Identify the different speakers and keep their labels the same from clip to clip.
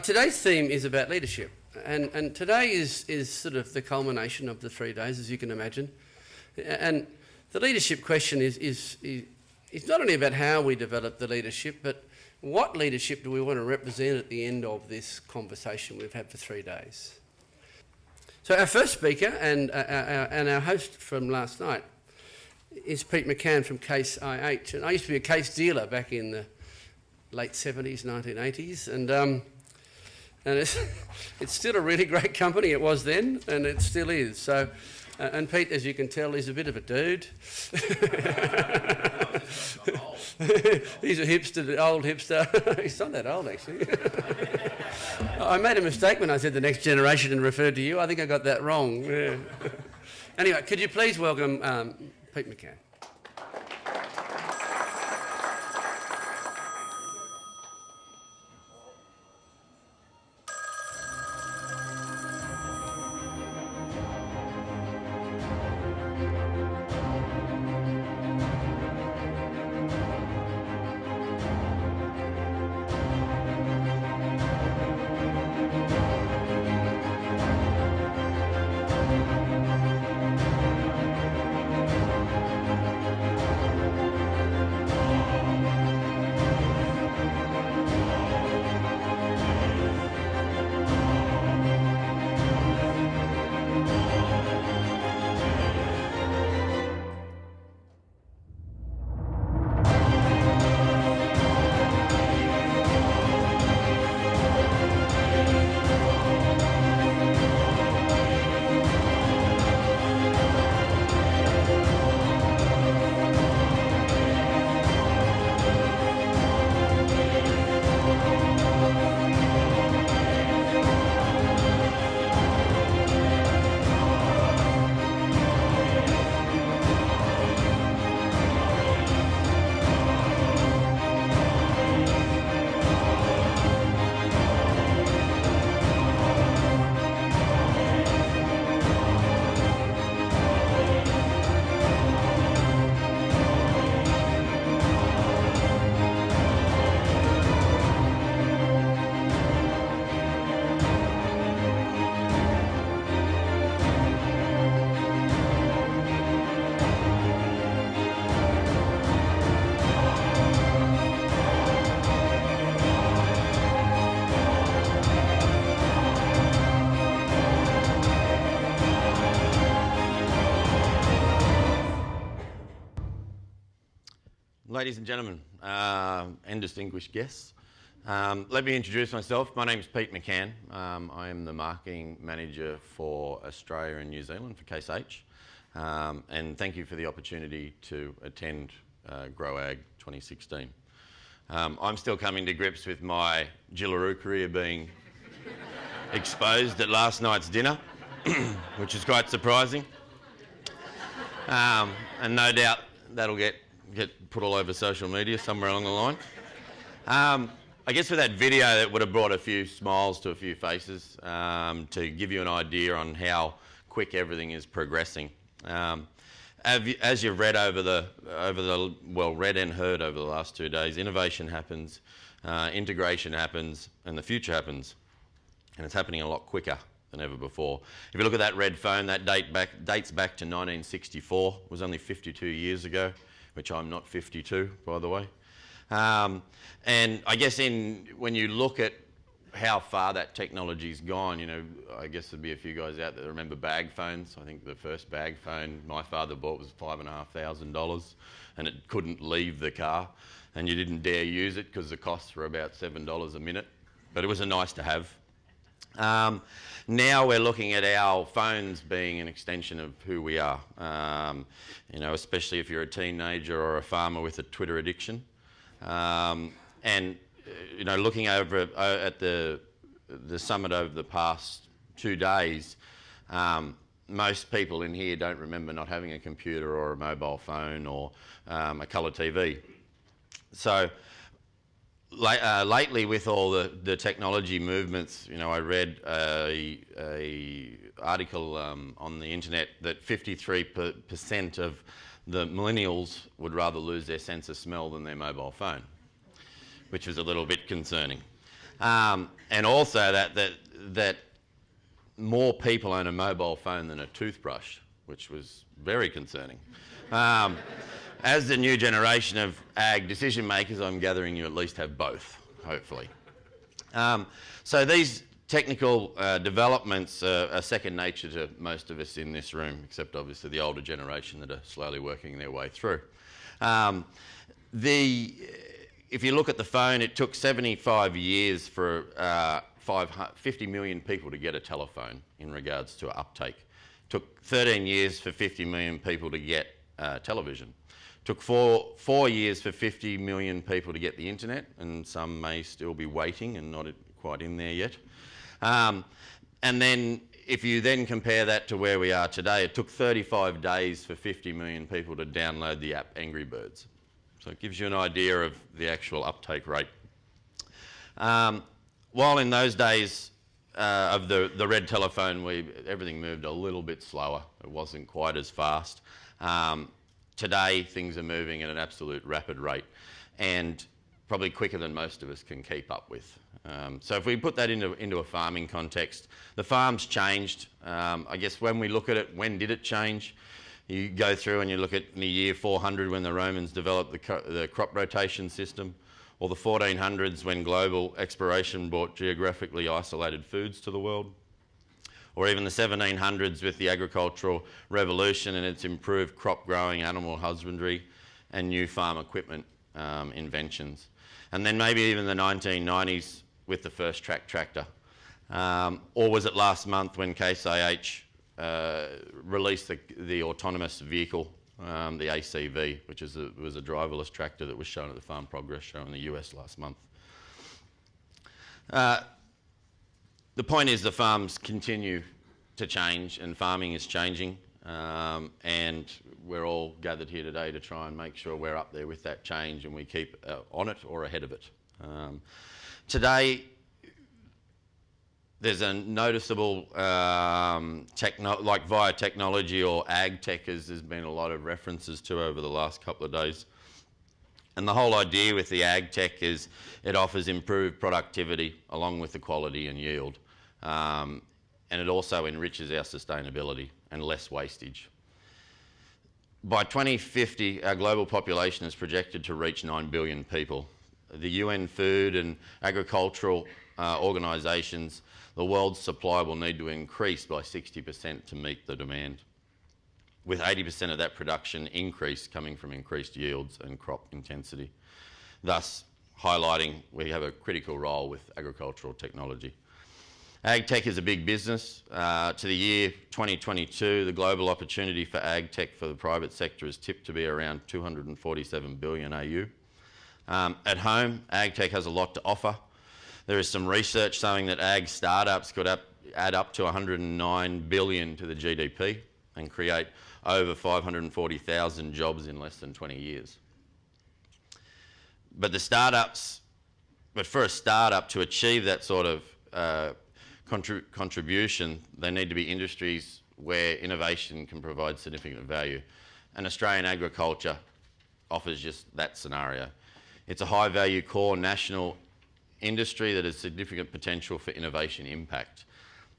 Speaker 1: Today's theme is about leadership, and today is sort of the culmination of the 3 days, as you can imagine. And the leadership question is not only about how we develop the leadership, but what leadership do we want to represent at the end of this conversation we've had for 3 days. So our first speaker and our host from last night is Pete McCann from Case IH. And I used to be a Case dealer back in the late 70s, 1980s, and it's still a really great company. It was then, and it still is. So, and Pete, as you can tell, is a bit of a dude. He's a hipster, old hipster. He's not that old, actually. I made a mistake when I said the next generation and referred to you. I think I got that wrong. Yeah. Anyway, could you please welcome Pete McCann.
Speaker 2: Ladies and gentlemen, and distinguished guests, let me introduce myself. My name is Pete McCann. I am the marketing manager for Australia and New Zealand for Case H. And thank you for the opportunity to attend GrowAg 2016. I'm still coming to grips with my Jillaroo career being exposed at last night's dinner, which is quite surprising. And no doubt that'll get put all over social media somewhere along the line. I guess with that video, that would have brought a few smiles to a few faces to give you an idea on how quick everything is progressing. As you've read read and heard over the last 2 days, innovation happens, integration happens, and the future happens, and it's happening a lot quicker than ever before. If you look at that red phone, that dates back to 1964. It was only 52 years ago, which I'm not 52, by the way. And I guess when you look at how far that technology's gone, you know, I guess there'd be a few guys out there that remember bag phones. I think the first bag phone my father bought was $5,500, and it couldn't leave the car, and you didn't dare use it because the costs were about $7 a minute, but it was a nice to have. Now we're looking at our phones being an extension of who we are, you know, especially if you're a teenager or a farmer with a Twitter addiction. And, you know, looking over at the summit over the past 2 days, most people in here don't remember not having a computer or a mobile phone or a colour TV. So lately, with all the technology movements, you know, I read a article on the internet that 53% of the millennials would rather lose their sense of smell than their mobile phone, which was a little bit concerning. And also that more people own a mobile phone than a toothbrush, which was very concerning. As the new generation of ag decision makers, I'm gathering you at least have both, hopefully. So these technical developments are second nature to most of us in this room, except obviously the older generation that are slowly working their way through. If you look at the phone, it took 75 years for 50 million people to get a telephone in regards to uptake. It took 13 years for 50 million people to get television. It took four years for 50 million people to get the internet, and some may still be waiting and not quite in there yet. And then if you then compare that to where we are today, it took 35 days for 50 million people to download the app Angry Birds. So it gives you an idea of the actual uptake rate. While in those days of the red telephone, everything moved a little bit slower. It wasn't quite as fast. Today, things are moving at an absolute rapid rate, and probably quicker than most of us can keep up with. So if we put that into a farming context, the farm's changed. I guess when we look at it, when did it change? You go through and you look at the year 400 when the Romans developed the crop rotation system, or the 1400s when global exploration brought geographically isolated foods to the world, or even the 1700s with the agricultural revolution and its improved crop growing, animal husbandry and new farm equipment inventions. And then maybe even the 1990s with the first track tractor. Or was it last month when Case IH released the autonomous vehicle, the ACV, which was a driverless tractor that was shown at the Farm Progress Show in the US last month. The point is the farms continue to change and farming is changing, and we're all gathered here today to try and make sure we're up there with that change and we keep on it or ahead of it. Today, there's a noticeable, like via technology or ag tech, as there's been a lot of references to over the last couple of days. And the whole idea with the ag tech is it offers improved productivity along with the quality and yield. And it also enriches our sustainability and less wastage. By 2050, our global population is projected to reach 9 billion people. The UN Food and Agricultural organisations, the world's supply will need to increase by 60% to meet the demand, with 80% of that production increase coming from increased yields and crop intensity, thus highlighting we have a critical role with agricultural technology. Ag tech is a big business. To the year 2022, the global opportunity for ag tech for the private sector is tipped to be around 247 billion AU. At home, ag tech has a lot to offer. There is some research showing that ag startups could add up to 109 billion to the GDP and create over 540,000 jobs in less than 20 years. But for a startup to achieve that sort of contribution, they need to be industries where innovation can provide significant value. And Australian agriculture offers just that scenario. It's a high value core national industry that has significant potential for innovation impact.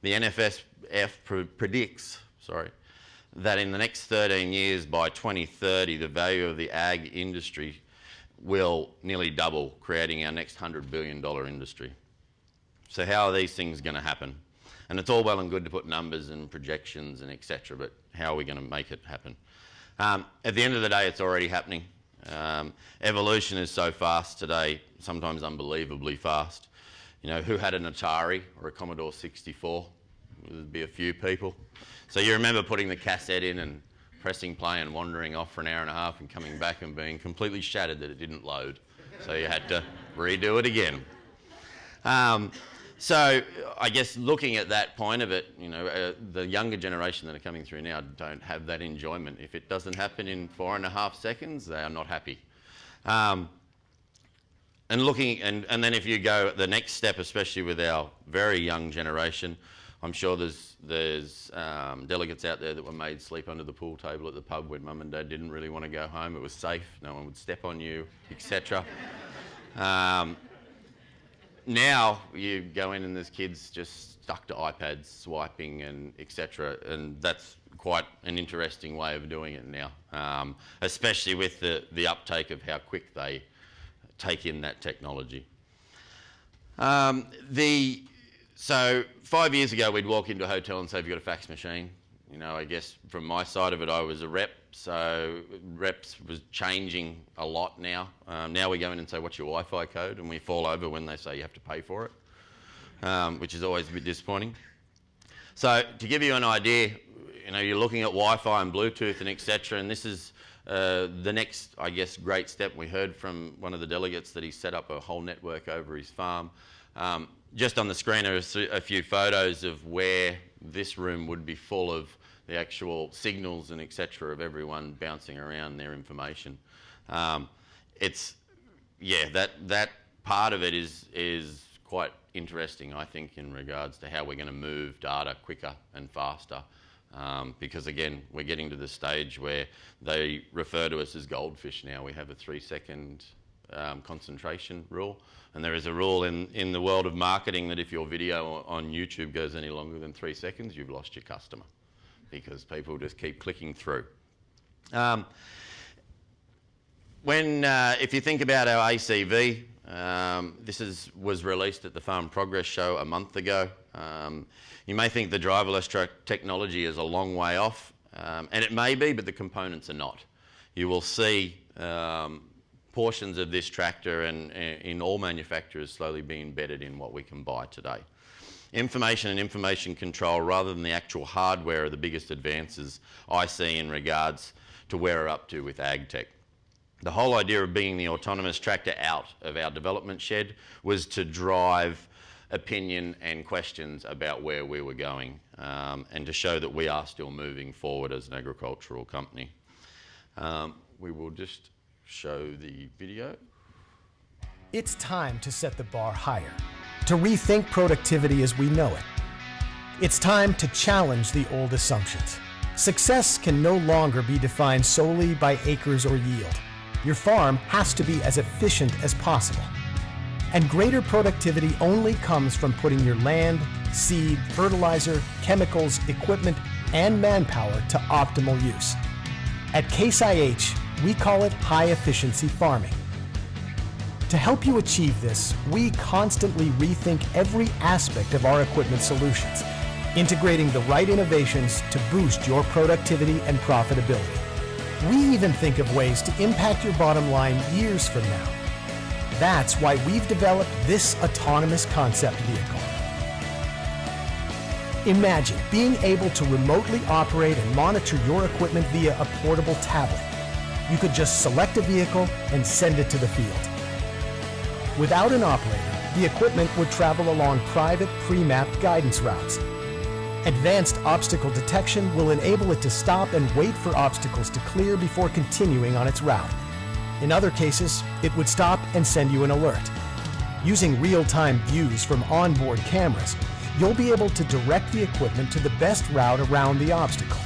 Speaker 2: The NFSF predicts that in the next 13 years, by 2030, the value of the ag industry will nearly double, creating our next $100 billion industry. So how are these things going to happen? And it's all well and good to put numbers and projections and etc., but how are we going to make it happen? At the end of the day, it's already happening. Evolution is so fast today, sometimes unbelievably fast. You know, who had an Atari or a Commodore 64? There'd be a few people. So you remember putting the cassette in and pressing play and wandering off for an hour and a half and coming back and being completely shattered that it didn't load. So you had to redo it again. So I guess looking at that point of it, you know, the younger generation that are coming through now don't have that enjoyment. If it doesn't happen in 4.5 seconds, they are not happy. And then if you go the next step, especially with our very young generation, I'm sure there's delegates out there that were made sleep under the pool table at the pub when mum and dad didn't really want to go home. It was safe, no one would step on you, etc. now you go in and there's kids just stuck to iPads, swiping and etc. And that's quite an interesting way of doing it now, especially with the uptake of how quick they take in that technology. So 5 years ago, we'd walk into a hotel and say, have you got a fax machine? You know, I guess from my side of it, I was a rep, so reps was changing a lot now. Now we go in and say, what's your Wi-Fi code? And we fall over when they say you have to pay for it, which is always a bit disappointing. So to give you an idea, you know, you're looking at Wi-Fi and Bluetooth and etc. And this is the next, I guess, great step. We heard from one of the delegates that he set up a whole network over his farm. Just on the screen are a few photos of where this room would be full of the actual signals and etc. of everyone bouncing around their information. That part of it is quite interesting, I think, in regards to how we're going to move data quicker and faster. Because again, we're getting to the stage where they refer to us as goldfish now. We have a 3-second concentration rule. And there is a rule in the world of marketing that if your video on YouTube goes any longer than 3 seconds, you've lost your customer, because people just keep clicking through. If you think about our ACV, this was released at the Farm Progress Show a month ago. You may think the driverless truck technology is a long way off, and it may be, but the components are not. You will see portions of this tractor and in all manufacturers slowly being embedded in what we can buy today. Information and information control rather than the actual hardware are the biggest advances I see in regards to where we're up to with ag tech. The whole idea of bringing the autonomous tractor out of our development shed was to drive opinion and questions about where we were going, and to show that we are still moving forward as an agricultural company. We will just show the video.
Speaker 3: It's time to set the bar higher, to rethink productivity as we know it. It's time to challenge the old assumptions. Success can no longer be defined solely by acres or yield. Your farm has to be as efficient as possible. And greater productivity only comes from putting your land, seed, fertilizer, chemicals, equipment, and manpower to optimal use. At Case IH, we call it high-efficiency farming. To help you achieve this, we constantly rethink every aspect of our equipment solutions, integrating the right innovations to boost your productivity and profitability. We even think of ways to impact your bottom line years from now. That's why we've developed this autonomous concept vehicle. Imagine being able to remotely operate and monitor your equipment via a portable tablet. You could just select a vehicle and send it to the field. Without an operator, the equipment would travel along private, pre-mapped guidance routes. Advanced obstacle detection will enable it to stop and wait for obstacles to clear before continuing on its route. In other cases, it would stop and send you an alert. Using real-time views from onboard cameras, you'll be able to direct the equipment to the best route around the obstacle.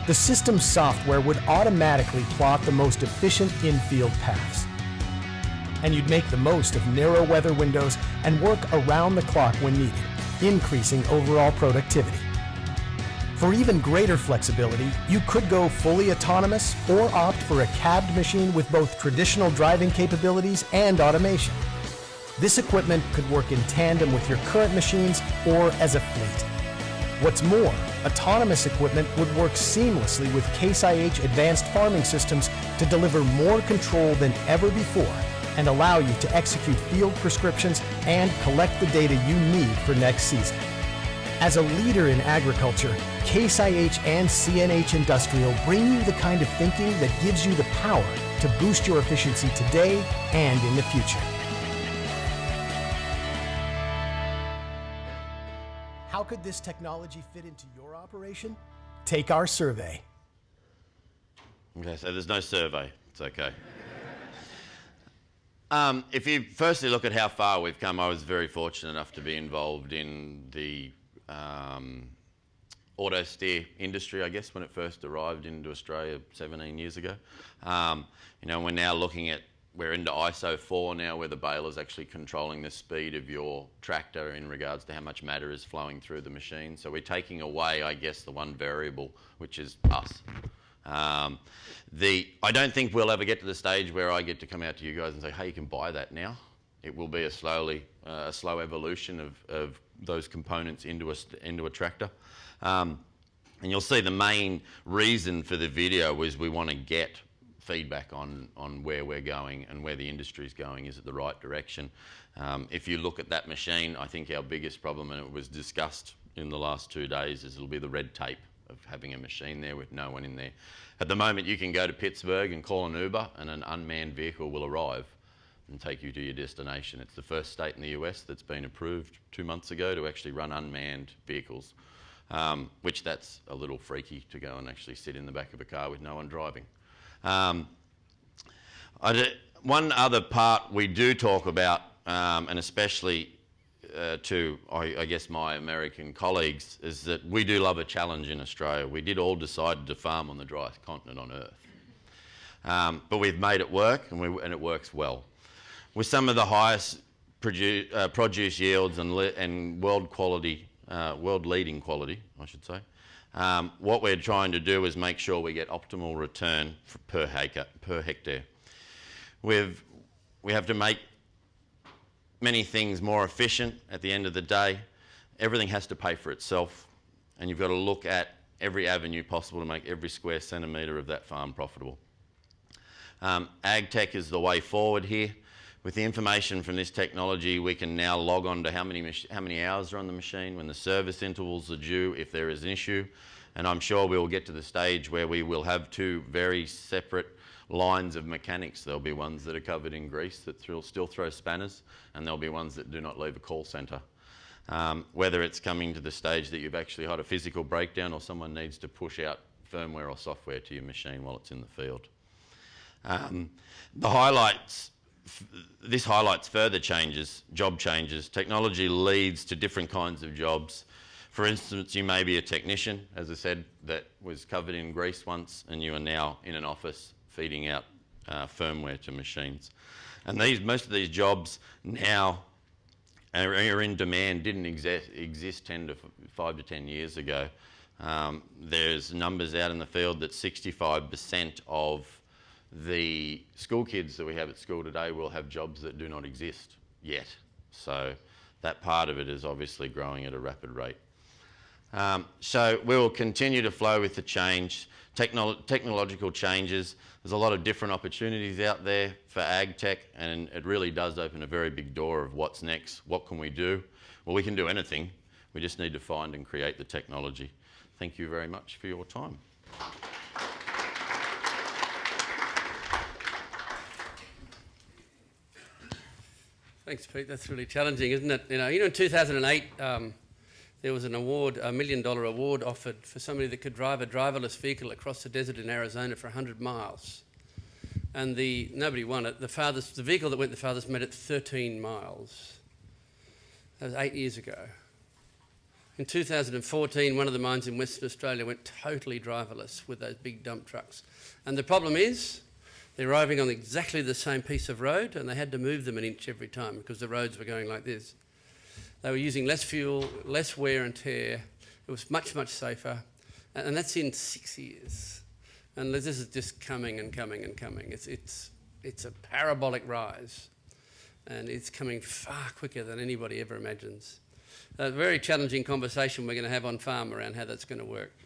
Speaker 3: The system's software would automatically plot the most efficient in-field paths. And you'd make the most of narrow weather windows and work around the clock when needed, increasing overall productivity. For even greater flexibility, you could go fully autonomous or opt for a cabbed machine with both traditional driving capabilities and automation. This equipment could work in tandem with your current machines or as a fleet. What's more, autonomous equipment would work seamlessly with Case IH advanced farming systems to deliver more control than ever before and allow you to execute field prescriptions and collect the data you need for next season. As a leader in agriculture, Case IH and CNH Industrial bring you the kind of thinking that gives you the power to boost your efficiency today and in the future. How could this technology fit into your operation? Take our survey.
Speaker 2: Okay, so there's no survey. It's okay. If you firstly look at how far we've come, I was very fortunate enough to be involved in the auto steer industry, I guess, when it first arrived into Australia 17 years ago. You know, we're now looking at we're into ISO 4 now, where the baler's actually controlling the speed of your tractor in regards to how much matter is flowing through the machine. So we're taking away, I guess, the one variable, which is us. I don't think we'll ever get to the stage where I get to come out to you guys and say, hey, you can buy that now. It will be a slow evolution of those components into a tractor. And you'll see the main reason for the video is we want to get feedback on where we're going and where the industry's going. Is it the right direction? If you look at that machine, I think our biggest problem, and it was discussed in the last 2 days, is it'll be the red tape of having a machine there with no one in there. At the moment, you can go to Pittsburgh and call an Uber and an unmanned vehicle will arrive and take you to your destination. It's the first state in the US that's been approved 2 months ago to actually run unmanned vehicles, which that's a little freaky to go and actually sit in the back of a car with no one driving. One other part we do talk about, and especially to, I guess, my American colleagues, is that we do love a challenge in Australia. We did all decide to farm on the driest continent on Earth. But we've made it work, and it works well. With some of the highest produce yields and world-leading quality, I should say, what we're trying to do is make sure we get optimal return per hectare. We have to make many things more efficient at the end of the day. Everything has to pay for itself, and you've got to look at every avenue possible to make every square centimetre of that farm profitable. Ag tech is the way forward here. With the information from this technology, we can now log on to how many hours are on the machine, when the service intervals are due, if there is an issue. And I'm sure we will get to the stage where we will have two very separate lines of mechanics. There'll be ones that are covered in grease that still throw spanners, and there'll be ones that do not leave a call centre. Whether it's coming to the stage that you've actually had a physical breakdown or someone needs to push out firmware or software to your machine while it's in the field. This highlights further changes, job changes. Technology leads to different kinds of jobs. For instance, you may be a technician, as I said, that was covered in grease once, and you are now in an office feeding out firmware to machines. And most of these jobs now are in demand, didn't exist 5 to 10 years ago. There's numbers out in the field that 65% of the school kids that we have at school today will have jobs that do not exist yet. So that part of it is obviously growing at a rapid rate. So we will continue to flow with the change, technological changes. There's a lot of different opportunities out there for ag tech, and it really does open a very big door of what's next. What can we do? Well, we can do anything. We just need to find and create the technology. Thank you very much for your time.
Speaker 1: Thanks, Pete. That's really challenging, isn't it? You know, in 2008, there was an award, $1 million award offered for somebody that could drive a driverless vehicle across the desert in Arizona for 100 miles. And nobody won it. The vehicle that went the farthest made it 13 miles. That was 8 years ago. In 2014, one of the mines in Western Australia went totally driverless with those big dump trucks. And the problem is, they're arriving on exactly the same piece of road, and they had to move them an inch every time because the roads were going like this. They were using less fuel, less wear and tear. It was much, much safer. And that's in 6 years. And this is just coming and coming and coming. It's a parabolic rise. And it's coming far quicker than anybody ever imagines. A very challenging conversation we're going to have on farm around how that's going to work.